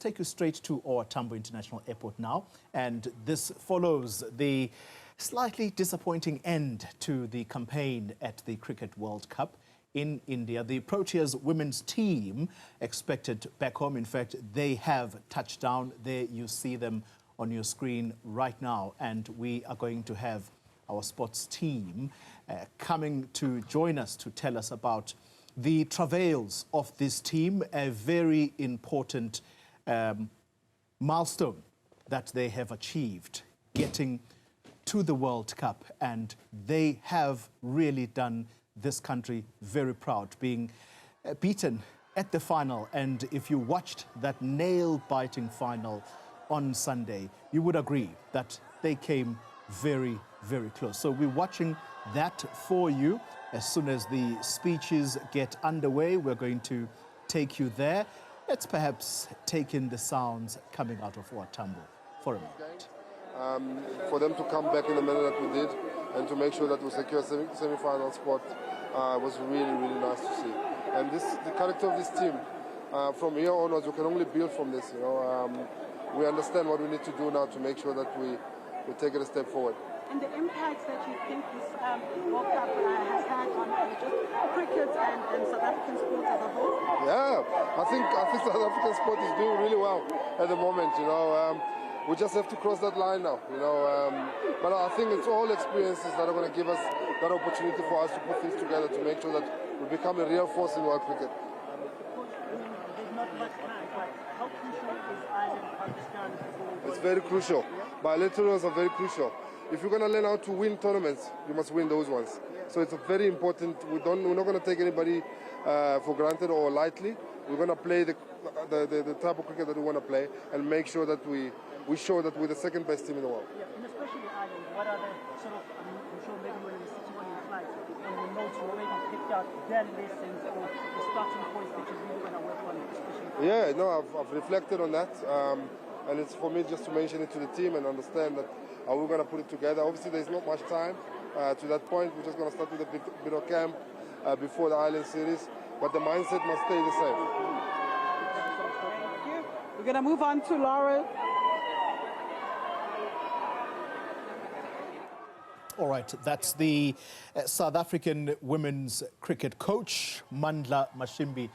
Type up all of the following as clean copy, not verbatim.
Take you straight to our Tambo International Airport now, and this follows the slightly disappointing end to the campaign at the Cricket World Cup in India. The Proteas women's team expected back home. In fact, they have touched down. There you see them on your screen right now, and we are going to have our sports team coming to join us to tell us about the travails of this team, a very important milestone that they have achieved, getting to the World Cup, and they have really done this country very proud, being beaten at the final. And if you watched that nail-biting final on Sunday, you would agree that they came very, very close. So we're watching that for you. As soon as the speeches get underway, we're going to take you there. Let's perhaps take in the sounds coming out of our Tambo for a moment. For them to come back in the manner that we did and to make sure that we secure semi-final spot was really, really nice to see. And the character of this team, from here onwards, we can only build from this. We understand what we need to do now to make sure that we take it a step forward. And the impact that you think this World Cup has had on just cricket and South African sports as a whole? Yeah, I think South African sport is doing really well at the moment. We just have to cross that line now. But I think it's all experiences that are going to give us that opportunity for us to put things together to make sure that we become a real force in world cricket. There's not much time, but how crucial is Ireland, Pakistan? It's very crucial. Bilaterals are very crucial. If you're going to learn how to win tournaments, you must win those ones. So it's a very important. We're not going to take anybody for granted or lightly. We're going to play the type of cricket that we want to play and make sure that we show that we're the second best team in the world. Yeah, and especially Ireland, what are the sort of, I'm sure maybe when you sit on your flights, on the notes you already picked out their lessons or the starting points that you're really going to work on, especially? Yeah, no, I've reflected on that. And it's for me just to mention it to the team and understand that how we're going to put it together. Obviously, there's not much time to that point. We're just going to start with a bit of camp before the Island series, but the mindset must stay the same. Thank you. We're going to move on to Laura. All right, that's the South African women's cricket coach, Mandla Mashimbyi,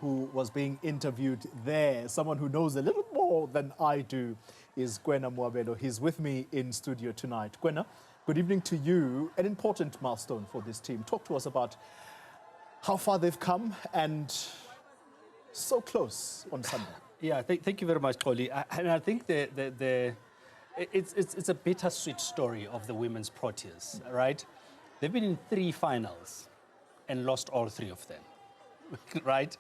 who was being interviewed there. Someone who knows a little more than I do is Gwena Moabelo. He's with me in studio tonight. Gwena, good evening to you. An important milestone for this team. Talk to us about how far they've come and so close on Sunday. Yeah, thank you very much, Xoli. And I think it's a bittersweet story of the women's Proteas, right? They've been in 3 finals and lost all 3 of them, right?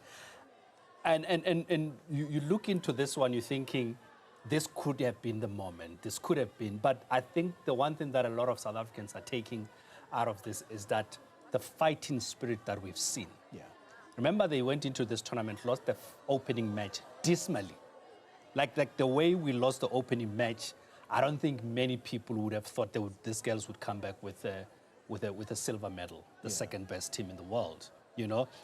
And you look into this one, you're thinking, this could have been the moment, this could have been. But I think the one thing that a lot of South Africans are taking out of this is that the fighting spirit that we've seen. Yeah. Remember, they went into this tournament, lost the opening match dismally. Like the way we lost the opening match, I don't think many people would have thought these girls would come back with a silver medal, the second best team in the world,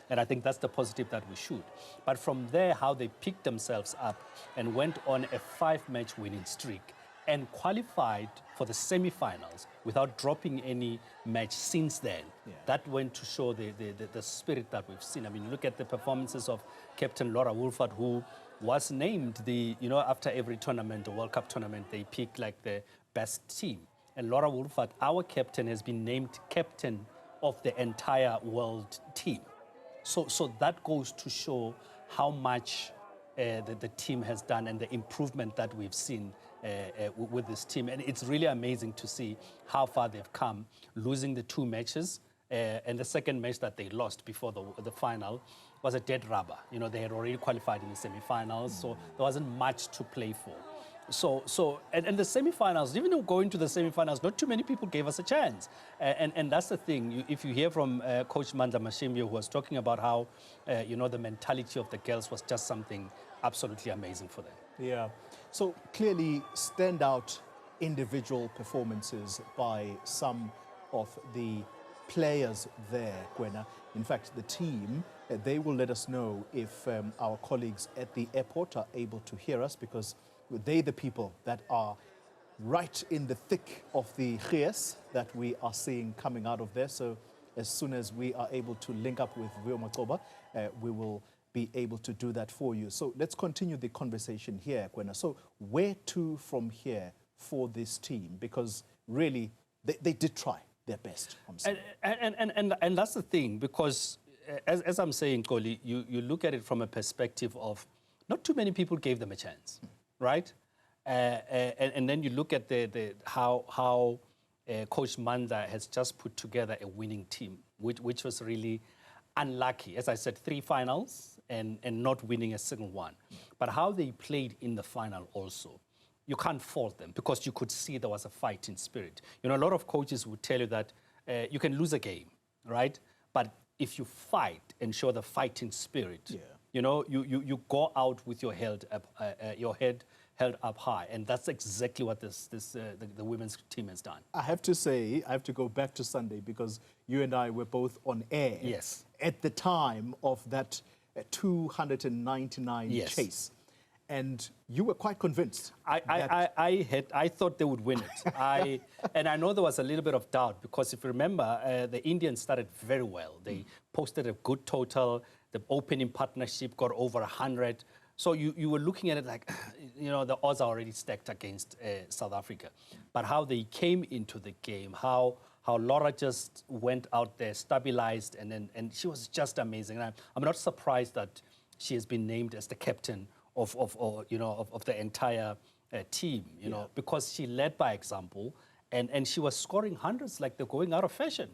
And I think that's the positive that we should. But from there, how they picked themselves up and went on a 5-match winning streak and qualified for the semi-finals without dropping any match since then. Yeah. That went to show the spirit that we've seen. I mean, look at the performances of Captain Laura Woolford, who was named after every tournament, the World Cup tournament, they pick like the best team. And Laura Woolford, our captain, has been named captain of the entire world team. So that goes to show how much the team has done and the improvement that we've seen with this team. And it's really amazing to see how far they've come, losing the 2 matches. And the second match that they lost before the final was a dead rubber. They had already qualified in the semi-finals, so there wasn't much to play for. And the semi-finals, even though going to the semi-finals, not too many people gave us a chance. And that's the thing. If you hear from Coach Mandla Mashimbyi, who was talking about how, the mentality of the girls was just something absolutely amazing for them. Yeah. So clearly standout individual performances by some of the players there, Gwena. In fact, the team, they will let us know if our colleagues at the airport are able to hear us, because they're the people that are right in the thick of the gears that we are seeing coming out of there. So as soon as we are able to link up with Vio Makoba, we will be able to do that for you. So let's continue the conversation here, Gwena. So where to from here for this team? Because really, they did try their best. And that's the thing, because as I'm saying, Koli, you look at it from a perspective of not too many people gave them a chance, right? And then you look at how Coach Mandla has just put together a winning team, which was really unlucky. As I said, 3 finals and not winning a single one. But how they played in the final also, you can't fault them, because you could see there was a fighting spirit. You know, a lot of coaches would tell you that you can lose a game, right? But if you fight and show the fighting spirit, you know, you go out with your head held up high, and that's exactly what the women's team has done. I have to say, I have to go back to Sunday, because you and I were both on air at the time of that 299 chase. And you were quite convinced. I thought they would win it. And I know there was a little bit of doubt, because if you remember, the Indians started very well. They posted a good total. The opening partnership got over 100. So you were looking at it like, you know, the odds are already stacked against South Africa. But how they came into the game, how Laura just went out there, stabilized, and she was just amazing. And I'm not surprised that she has been named as the captain of the entire team, you know, because she led by example, and she was scoring hundreds like they're going out of fashion.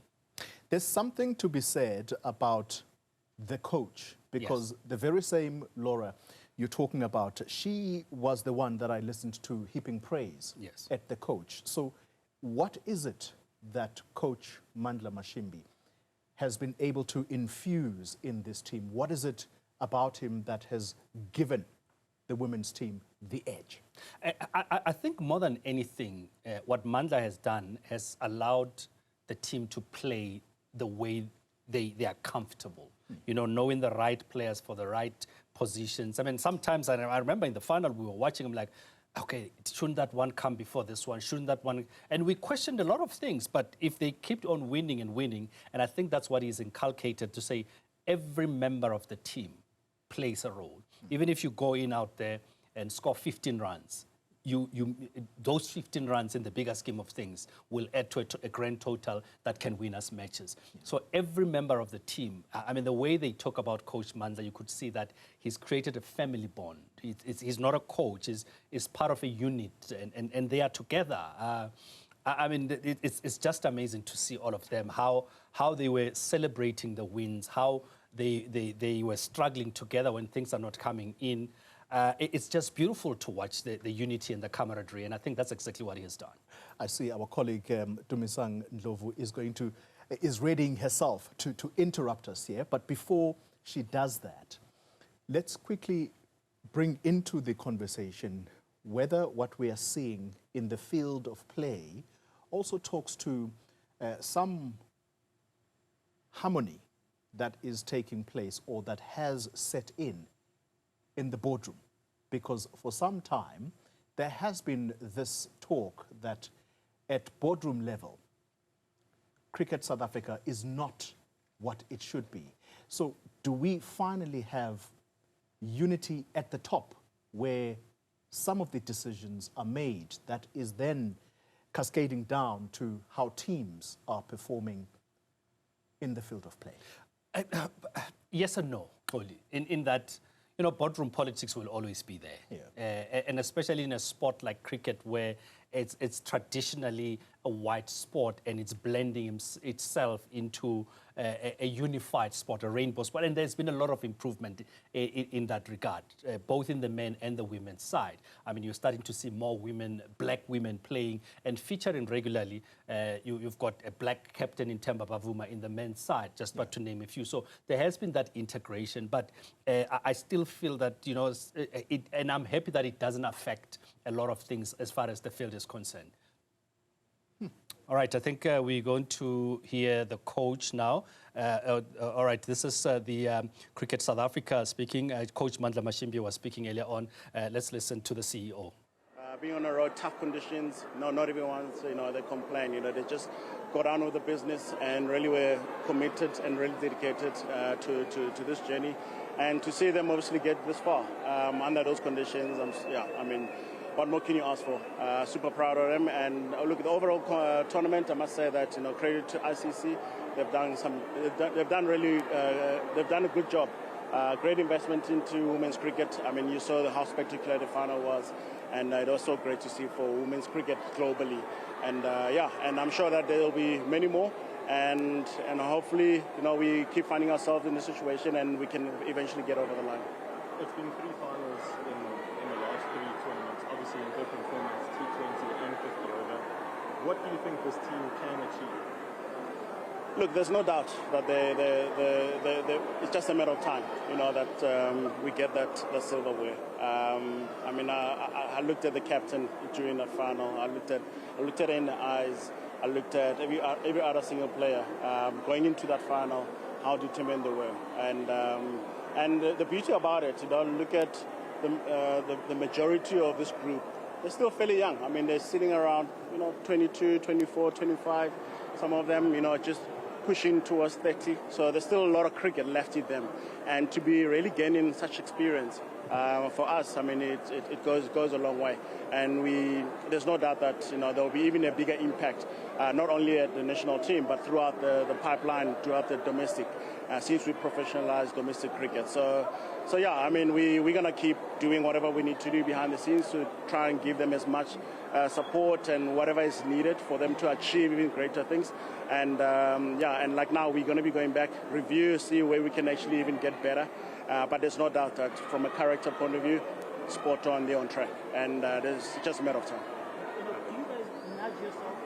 There's something to be said about the coach, because the very same Laura you're talking about, she was the one that I listened to heaping praise at the coach. So what is it that Coach Mandla Mashimbyi has been able to infuse in this team? What is it about him that has given the women's team the edge? I think more than anything, what Mandla has done has allowed the team to play the way they are comfortable. You know, knowing the right players for the right positions. I mean, sometimes I remember in the final we were watching them like, okay, shouldn't that one come before this one? Shouldn't that one? And we questioned a lot of things, but if they kept on winning and winning, and I think that's what he's inculcated, to say every member of the team plays a role. Even if you go in out there and score 15 runs, those 15 runs in the bigger scheme of things will add to a grand total that can win us matches. So every member of the team, I mean, the way they talk about Coach Mandla, you could see that he's created a family bond. He's not a coach, he's part of a unit, and they are together. I mean, it's just amazing to see all of them, how they were celebrating the wins, how they were struggling together when things are not coming in. It's just beautiful to watch the unity and the camaraderie, and I think that's exactly what he has done. I see our colleague Dumisang Ndlovu is readying herself to interrupt us here. But before she does that, let's quickly bring into the conversation whether what we are seeing in the field of play also talks to some harmony that is taking place or that has set in the boardroom, because for some time there has been this talk that at boardroom level, Cricket South Africa is not what it should be. So do we finally have unity at the top where some of the decisions are made that is then cascading down to how teams are performing in the field of play? Yes and no, Oli, in that, you know, boardroom politics will always be there. And especially in a sport like cricket, where it's traditionally a white sport and it's blending itself into a unified sport, a rainbow sport. And there's been a lot of improvement in that regard, both in the men and the women's side. I mean, you're starting to see more women, black women playing and featuring regularly. You've got a black captain in Themba Bavuma in the men's side, just but to name a few. So there has been that integration, but I still feel that, you know, and I'm happy that it doesn't affect a lot of things as far as the field is concerned. All right, I think we're going to hear the coach now. All right, this is the Cricket South Africa speaking. Coach Mandla Mashimbyi was speaking earlier on. Let's listen to the CEO. Being on the road, tough conditions. No, not everyone, they complain. They just got on with the business and really were committed and really dedicated to this journey. And to see them obviously get this far under those conditions, what more can you ask for? Super proud of them. And look at the overall tournament. I must say that credit to ICC. They've done a good job. Great investment into women's cricket. I mean, you saw how spectacular the final was, and it was so great to see for women's cricket globally. And and I'm sure that there will be many more. And hopefully, we keep finding ourselves in this situation, and we can eventually get over the line. It's been 3 finals in the last 3 tournaments, obviously in different formats, T20 and 50 over. What do you think this team can achieve? Look, there's no doubt that it's just a matter of time, that we get that silverware. I looked at the captain during that final. I looked at her in the eyes. I looked at every other single player going into that final, how determined they were. And the beauty about it, look at the majority of this group. They're still fairly young. I mean, they're sitting around, 22, 24, 25. Some of them, just pushing towards 30. So there's still a lot of cricket left in them. And to be really gaining such experience, for us, I mean, it goes a long way. And there's no doubt that, there will be even a bigger impact, not only at the national team, but throughout the pipeline, throughout the domestic, since we professionalized domestic cricket. So yeah, I mean, we're going to keep doing whatever we need to do behind the scenes to try and give them as much support and whatever is needed for them to achieve even greater things. And and like now, we're going to be going back, review, see where we can actually even get better. But there's no doubt that from a character point of view, spot on, they're on track. And it's just a matter of time. Do you guys nudge yourself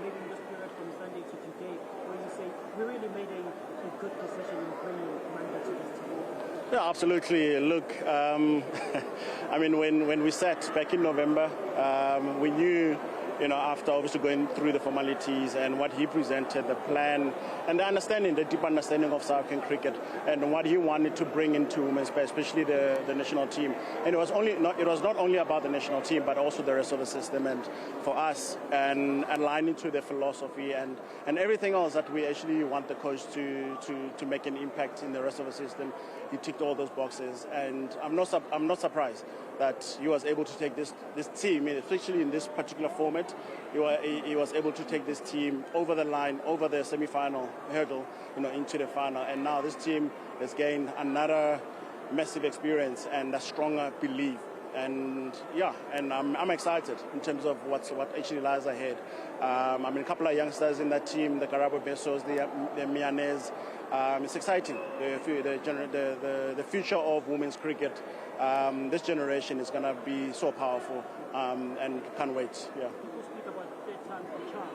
maybe in this period from Sunday to today, where you say, we really made a good decision in bringing Mandla to this team? Yeah, absolutely. Look, I mean, when we sat back in November, we knew, after obviously going through the formalities and what he presented, the plan, and the deep understanding of South African cricket and what he wanted to bring into women's play, especially the national team. And it was not only about the national team, but also the rest of the system. And for us, and aligning to the philosophy and everything else that we actually want the coach to make an impact in the rest of the system, he ticked all those boxes. And I'm not surprised that he was able to take this team, especially in this particular format. He was able to take this team over the line, over the semi-final hurdle, into the final. And now this team has gained another massive experience and a stronger belief. And I'm excited in terms of what actually lies ahead. A couple of youngsters in that team, the Karabo Besos, the Mianese. It's exciting. The future of women's cricket. This generation is going to be so powerful, and can't wait. Yeah. People speak about third time for charm.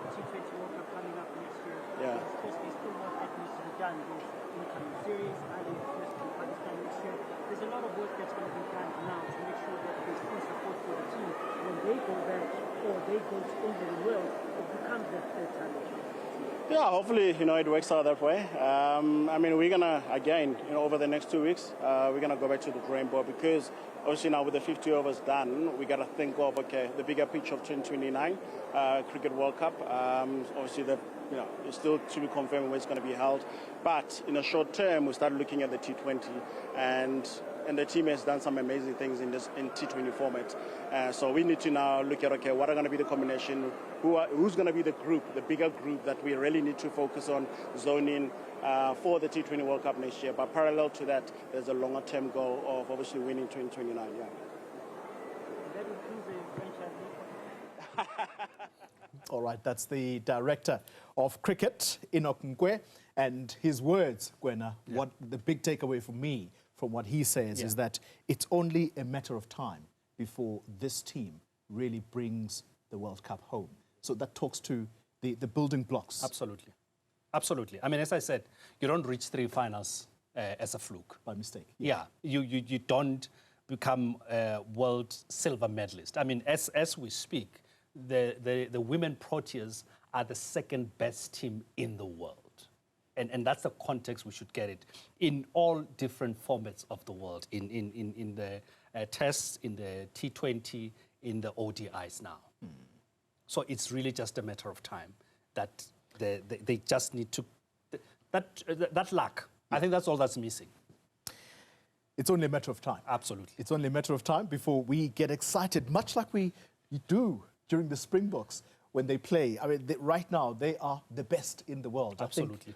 T20 World Cup coming up next year. Yeah. Of course, there's still more that needs to be done. There's incoming series, Ireland, first in Pakistan next year. There's a lot of work that's going to be done now to make sure that there's full support for the team. When they go back or they go to over the world, it becomes their third time for charm. Yeah, hopefully, it works out that way. We're going to, again, over the next 2 weeks, we're going to go back to the drawing board because obviously now with the 50 overs done, we got to think of, the bigger picture of 2029 Cricket World Cup. Obviously, it's still to be confirmed where it's going to be held. But in the short term, we start looking at the T20 and the team has done some amazing things in T20 format. So we need to now look at, what are going to be the combination, who's going to be the group, the bigger group that we really need to focus on zoning for the T20 World Cup next year. But parallel to that, there's a longer term goal of obviously winning 2029. Yeah. That includes a franchise league. All right, that's the director of cricket, Enoch Nkwe, and his words, Gwena, what the big takeaway for me from what he says is that it's only a matter of time before this team really brings the World Cup home. So that talks to the building blocks. Absolutely. Absolutely. I mean, as I said, you don't reach 3 finals as a fluke. By mistake. Yeah, you don't become a world silver medalist. I mean, as we speak, the women Proteas are the second best team in the world. And that's the context we should get it in all different formats of the world, in the tests, in the T20, in the ODIs now. So it's really just a matter of time that they just need to, that luck, I think that's all that's missing. It's only a matter of time. Absolutely. It's only a matter of time before we get excited, much like we do during the Springboks when they play. I mean, right now, they are the best in the world. Absolutely. I think